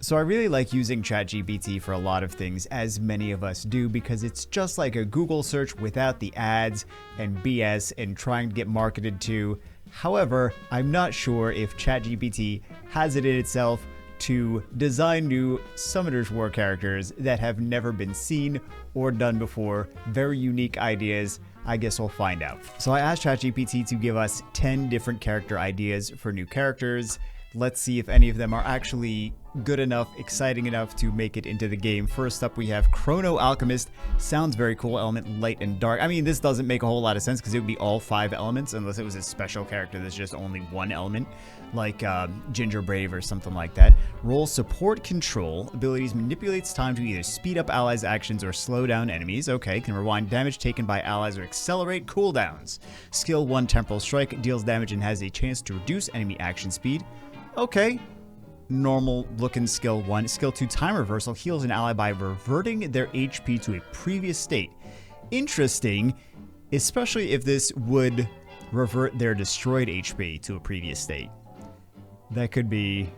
So I really like using ChatGPT for a lot of things, as many of us do, because it's just like a Google search without the ads and BS and trying to get marketed to. However, I'm not sure if ChatGPT has it in itself to design new Summoner's War characters that have never been seen or done before. Very unique ideas. I guess we'll find out. So I asked ChatGPT to give us 10 different character ideas for new characters. Let's see if any of them are actually good enough, exciting enough to make it into the game. First up, we have Chrono Alchemist. Sounds very cool. Element light and dark. I mean, this doesn't make a whole lot of sense because it would be all 5 elements unless it was a special character that's just only 1 element, like Ginger Brave or something like that. Role support control. Abilities manipulates time to either speed up allies' actions or slow down enemies. Okay, can rewind damage taken by allies or accelerate cooldowns. Skill 1 Temporal Strike. Deals damage and has a chance to reduce enemy action speed. Okay. Normal looking skill 1. Skill 2 Time Reversal. Heals an ally by reverting their HP to a previous state. Interesting, especially if this would revert their destroyed HP to a previous state. That could be...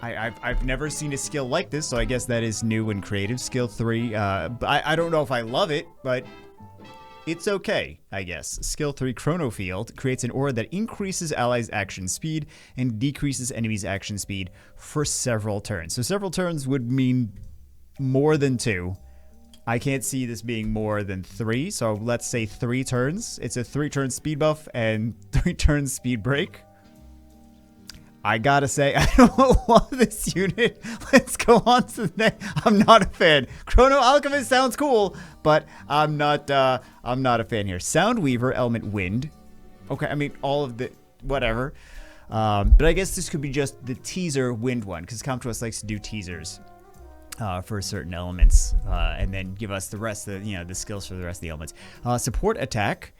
I've never seen a skill like this, so I guess that is new and creative. Skill 3, I don't know if I love it, but it's okay, I guess. Skill 3, Chrono Field, creates an aura that increases allies' action speed and decreases enemies' action speed for several turns. So several turns would mean more than 2. I can't see this being more than 3, so let's say 3 turns. It's a 3-turn speed buff and 3-turn speed break. I gotta say, I don't love this unit. Let's go on to the next. I'm not a fan. Chrono Alchemist sounds cool, but I'm not a fan here. Sound Weaver, element wind. Okay, I mean all of the whatever. But I guess this could be just the teaser wind one, because Come To Us likes to do teasers for certain elements, and then give us the rest of the skills for the rest of the elements. Support attack.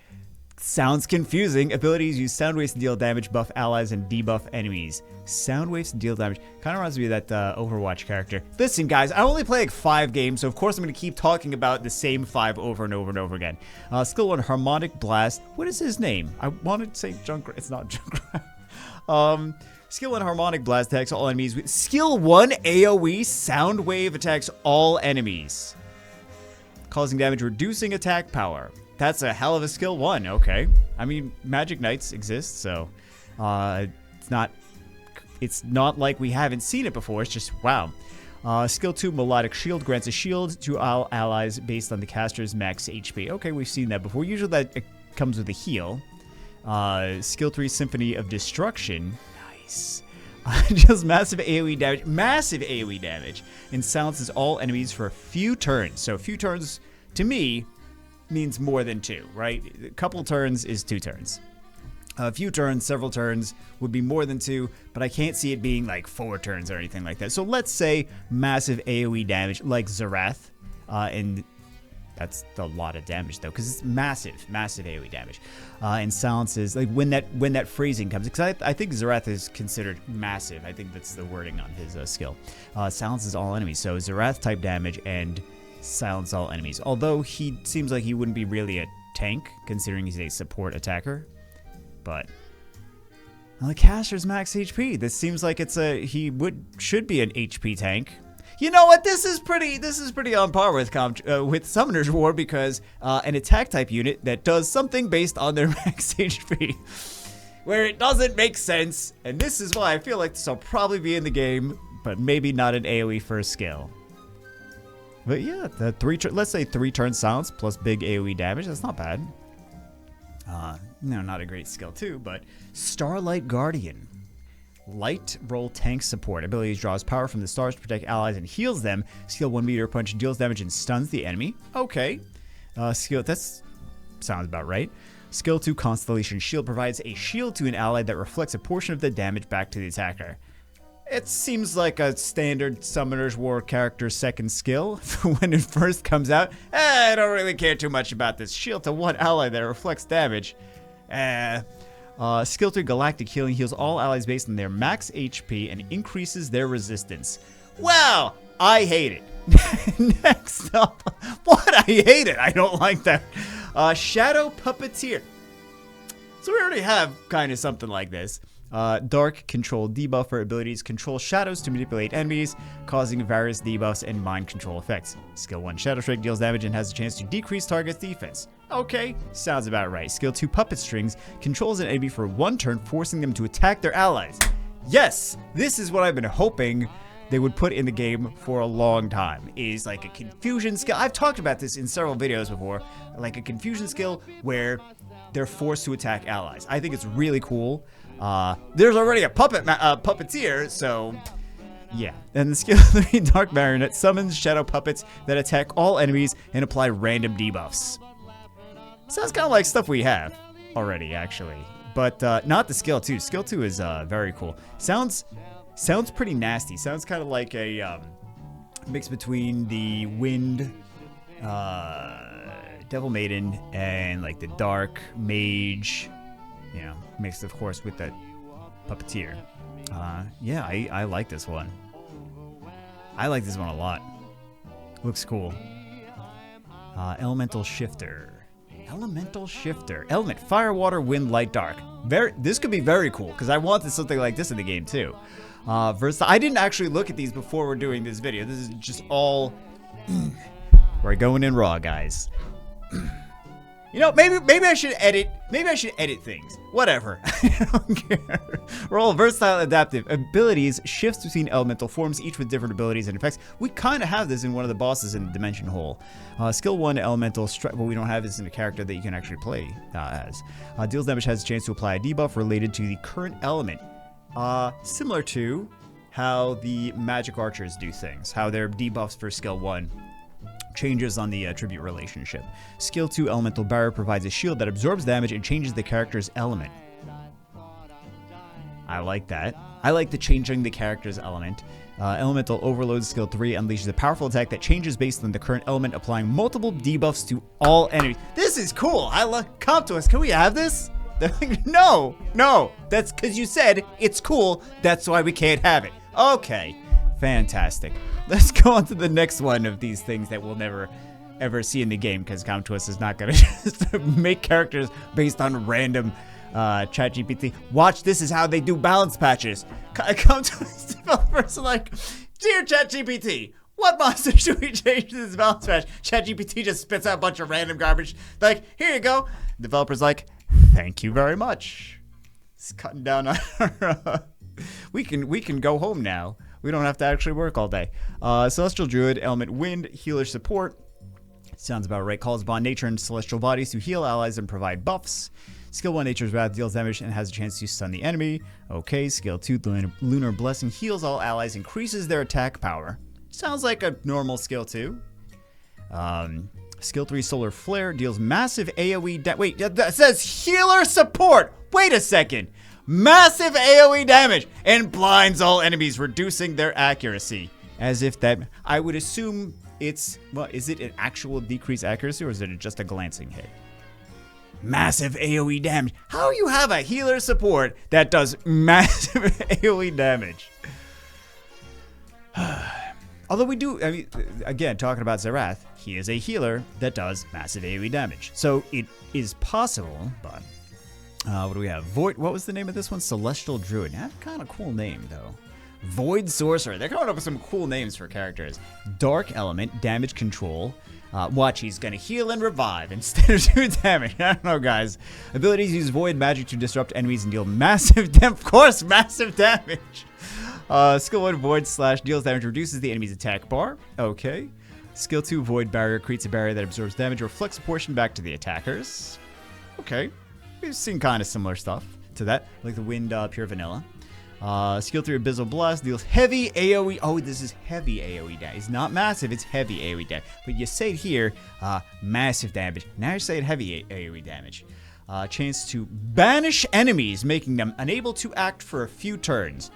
Sounds confusing. Abilities use sound waves to deal damage, buff allies, and debuff enemies. Sound waves to deal damage. Kind of reminds me of that Overwatch character. Listen, guys, I only play like 5 games, so of course I'm going to keep talking about the same 5 over and over and over again. Skill 1, Harmonic Blast. What is his name? I wanted to say Junkrat. It's not Junkrat. Skill 1, Harmonic Blast attacks all enemies. Skill 1, AoE, Sound Wave attacks all enemies. Causing damage, reducing attack power. That's a hell of a skill 1, okay. I mean, Magic Knights exist, so it's not like we haven't seen it before. It's just, wow. Skill 2, Melodic Shield, grants a shield to all allies based on the caster's max HP. Okay, we've seen that before. Usually that comes with a heal. Skill 3, Symphony of Destruction. Nice. Just massive AoE damage. Massive AoE damage. And silences all enemies for a few turns. So a few turns, to me, means more than 2, right? A couple turns is 2 turns. A few turns, several turns would be more than 2, but I can't see it being like 4 turns or anything like that. So let's say massive AoE damage like Xerath, and that's a lot of damage though, because it's massive AoE damage. And silences, like when that phrasing comes, because I think Xerath is considered massive. I think that's the wording on his skill. Silences all enemies, so Xerath type damage and silence all enemies. Although he seems like he wouldn't be really a tank, considering he's a support attacker. But the caster's max HP. This seems like should be an HP tank. You know what? This is pretty on par with Summoner's War, because an attack type unit that does something based on their max HP, where it doesn't make sense. And this is why I feel like this will probably be in the game, but maybe not an AoE first skill. But yeah, let's say 3-turn silence plus big AoE damage. That's not bad. Not a great skill too, but Starlight Guardian. Light roll tank support. Abilities draws power from the stars to protect allies and heals them. Skill 1 Meteor Punch deals damage and stuns the enemy. Okay. Skill, that sounds about right. Skill 2 Constellation Shield provides a shield to an ally that reflects a portion of the damage back to the attacker. It seems like a standard Summoner's War character's second skill when it first comes out. I don't really care too much about this. Shield to one ally that reflects damage. Skill 3 Galactic Healing heals all allies based on their max HP and increases their resistance. Wow, I hate it. Next up, what? I hate it. I don't like that. Shadow Puppeteer. So we already have kind of something like this. Dark control debuff for abilities. Control shadows to manipulate enemies, causing various debuffs and mind control effects. Skill 1 Shadow Strike deals damage and has a chance to decrease target's defense. Okay, sounds about right. Skill 2 Puppet Strings controls an enemy for 1 turn, forcing them to attack their allies. Yes, this is what I've been hoping they would put in the game for a long time, is like a confusion skill. I've talked about this in several videos before, like a confusion skill where they're forced to attack allies. I think it's really cool. There's already a puppeteer, so yeah. And the skill 3 Dark Marionette summons shadow puppets that attack all enemies and apply random debuffs. Sounds kind of like stuff we have already, actually, but not the skill 2. Skill 2 is very cool. Sounds pretty nasty. Sounds kind of like a mix between the Wind Devil Maiden and like the Dark Mage, you know, mixed of course with that Puppeteer. Yeah, I like this one. I like this one a lot. Looks cool. Elemental Shifter. Elemental Shifter. Element: fire, water, wind, light, dark. This could be very cool because I wanted something like this in the game too. I didn't actually look at these before we're doing this video. This is just all we're going in raw, guys. You know, maybe I should edit. Maybe I should edit things. Whatever. I don't care. Roll versatile, adaptive abilities. Shifts between elemental forms, each with different abilities and effects. We kind of have this in one of the bosses in the Dimension Hole. Skill 1 Elemental Strike. But we don't have this in a character that you can actually play as. Deals damage, has a chance to apply a debuff related to the current element. Similar to how the magic archers do things. How their debuffs for skill 1 changes on the attribute relationship. Skill 2 Elemental Barrier provides a shield that absorbs damage and changes the character's element. I like that. I like the changing the character's element. Elemental Overload Skill 3 unleashes a powerful attack that changes based on the current element, applying multiple debuffs to all enemies. This is cool. I love. Come to us. Can we have this? No. That's because you said it's cool. That's why we can't have it. Okay. Fantastic. Let's go on to the next one of these things that we'll never ever see in the game, because Come to Us is not going to just make characters based on random ChatGPT. Watch, this is how they do balance patches. Come to Us developers are like, dear ChatGPT, what monster should we change to this balance patch? ChatGPT just spits out a bunch of random garbage. Like, here you go. Developer's like, thank you very much. It's cutting down on our, we can go home now. We don't have to actually work all day. Celestial Druid, Element Wind, Healer Support. Sounds about right. Calls upon nature and celestial bodies to heal allies and provide buffs. Skill 1, Nature's Wrath, deals damage and has a chance to stun the enemy. Okay. Skill 2, Lunar Blessing, heals all allies, increases their attack power. Sounds like a normal skill 2. Skill 3, Solar Flare, deals massive AoE wait, that says Healer Support! Wait a second! Massive AoE damage and blinds all enemies, reducing their accuracy. As if that, I would assume it's, well, is it an actual decreased accuracy or is it just a glancing hit? Massive AoE damage. How do you have a healer support that does massive AoE damage? Although we do, I mean, again, talking about Zerath, he is a healer that does massive AoE damage. So it is possible, but what do we have? Void. What was the name of this one? Celestial Druid. That's kind of cool name, though. Void Sorcerer. They're coming up with some cool names for characters. Dark Element, damage control. Watch, he's going to heal and revive instead of do damage. I don't know, guys. Abilities use void magic to disrupt enemies and deal massive damage. Of course, massive damage. Skill 1, Void Slash, deals damage, reduces the enemy's attack bar. Okay. Skill 2, Void Barrier, creates a barrier that absorbs damage, reflects a portion back to the attackers. Okay. We've seen kind of similar stuff to that, like the Wind Pure Vanilla. Skill 3, Abyssal Blast, deals heavy AoE. Oh, this is heavy AoE damage. It's not massive, it's heavy AoE damage. But you say it here, massive damage. Now you say it heavy AoE damage. Chance to banish enemies, making them unable to act for a few turns.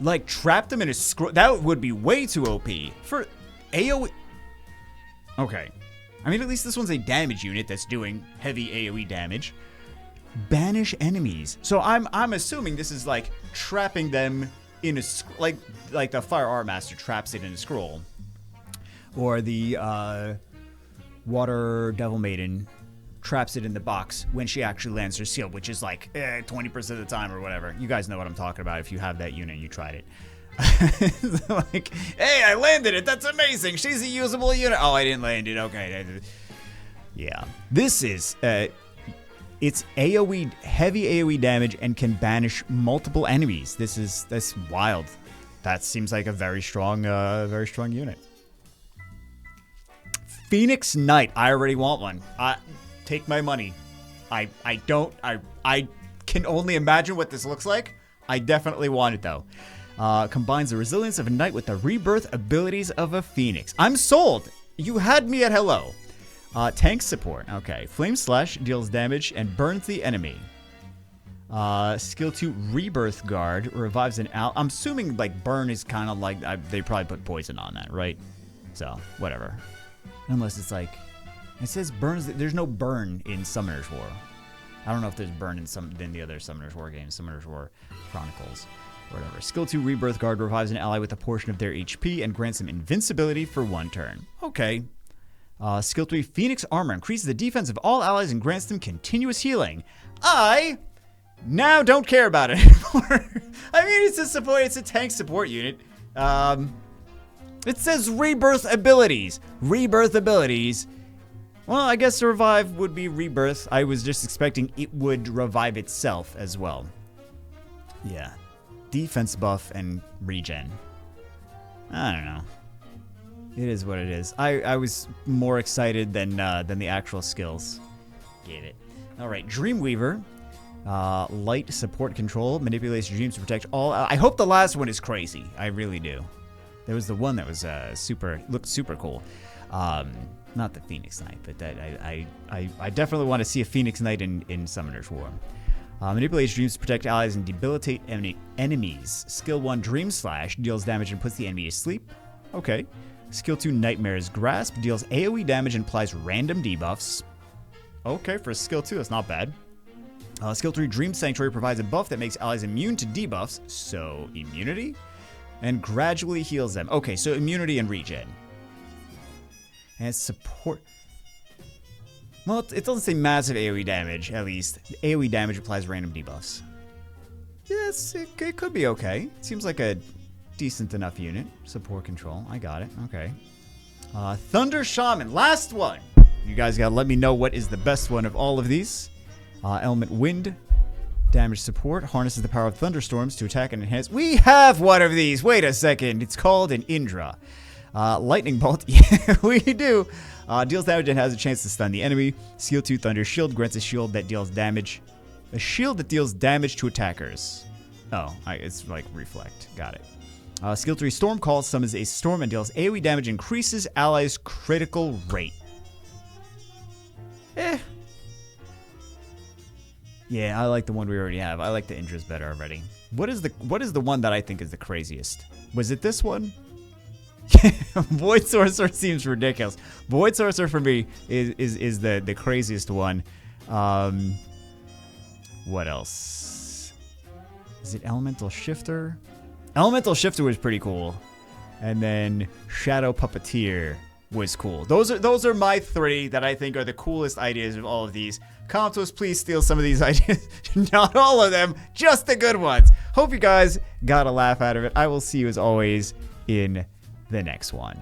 Like, trap them in a scroll. That would be way too OP. For AoE. Okay. I mean, at least this one's a damage unit that's doing heavy AoE damage. Banish enemies. So I'm assuming this is like trapping them in a like the Fire Art Master traps it in a scroll, or the Water Devil Maiden traps it in the box when she actually lands her shield, which is like 20% of the time or whatever. You guys know what I'm talking about if you have that unit and you tried it. Like, hey, I landed it. That's amazing. She's a usable unit. Oh, I didn't land it. Okay. Yeah. This is, it's AoE, heavy AoE damage and can banish multiple enemies. That's wild. That seems like a very strong unit. Phoenix Knight. I already want one. Take my money. I can only imagine what this looks like. I definitely want it though. Combines the resilience of a knight with the rebirth abilities of a phoenix. I'm sold. You had me at hello. Tank support. Okay. Flame Slash deals damage and burns the enemy. Skill 2 Rebirth Guard revives an ally. I'm assuming like burn is kind of like they probably put poison on that, right? So whatever. Unless it's like it says burns. There's no burn in Summoner's War. I don't know if there's burn in the other Summoner's War games, Summoner's War Chronicles, or whatever. Skill 2 Rebirth Guard revives an ally with a portion of their HP and grants them invincibility for 1 turn. Okay. Skill 3 Phoenix Armor increases the defense of all allies and grants them continuous healing. I now don't care about it anymore. I mean, it's a support. It's a tank support unit. It says rebirth abilities. Rebirth abilities. Well, I guess the revive would be rebirth. I was just expecting it would revive itself as well. Yeah. Defense buff and regen. I don't know. It is what it is. I was more excited than the actual skills gave it. All right, Dreamweaver. Light support control. Manipulates dreams to protect all. I hope the last one is crazy. I really do. There was the one that was looked super cool. Not the Phoenix Knight, but that I definitely want to see a Phoenix Knight in Summoner's War. Manipulates dreams to protect allies and debilitate enemies. Skill 1 Dream Slash deals damage and puts the enemy to sleep. Okay. Skill 2 Nightmare's Grasp deals AoE damage and applies random debuffs. Okay, for skill 2, that's not bad. Skill 3 Dream Sanctuary provides a buff that makes allies immune to debuffs, so immunity, and gradually heals them. Okay, so immunity and regen. And support. Well, it doesn't say massive AoE damage, at least. AoE damage applies random debuffs. Yes, it could be okay. It seems like a decent enough unit. Support control. I got it. Okay. Thunder Shaman. Last one. You guys gotta let me know what is the best one of all of these. Element Wind. Damage support. Harnesses the power of thunderstorms to attack and enhance. We have one of these. Wait a second. It's called an Indra. Lightning Bolt. Yeah, we do. Deals damage and has a chance to stun the enemy. Skill 2 Thunder Shield grants a shield that deals damage. A shield that deals damage to attackers. Oh, it's like reflect. Got it. Skill 3 Storm Call summons a storm and deals AoE damage, increases allies' critical rate. Yeah, I like the one we already have. I like the Indras better already. What is the one that I think is the craziest? Was it this one? Void Sorcerer seems ridiculous. Void Sorcerer for me is the craziest one. What else? Is it Elemental Shifter? Elemental Shifter was pretty cool. And then Shadow Puppeteer was cool. Those are my 3 that I think are the coolest ideas of all of these. Comment to us, please steal some of these ideas. Not all of them, just the good ones. Hope you guys got a laugh out of it. I will see you as always in the next one.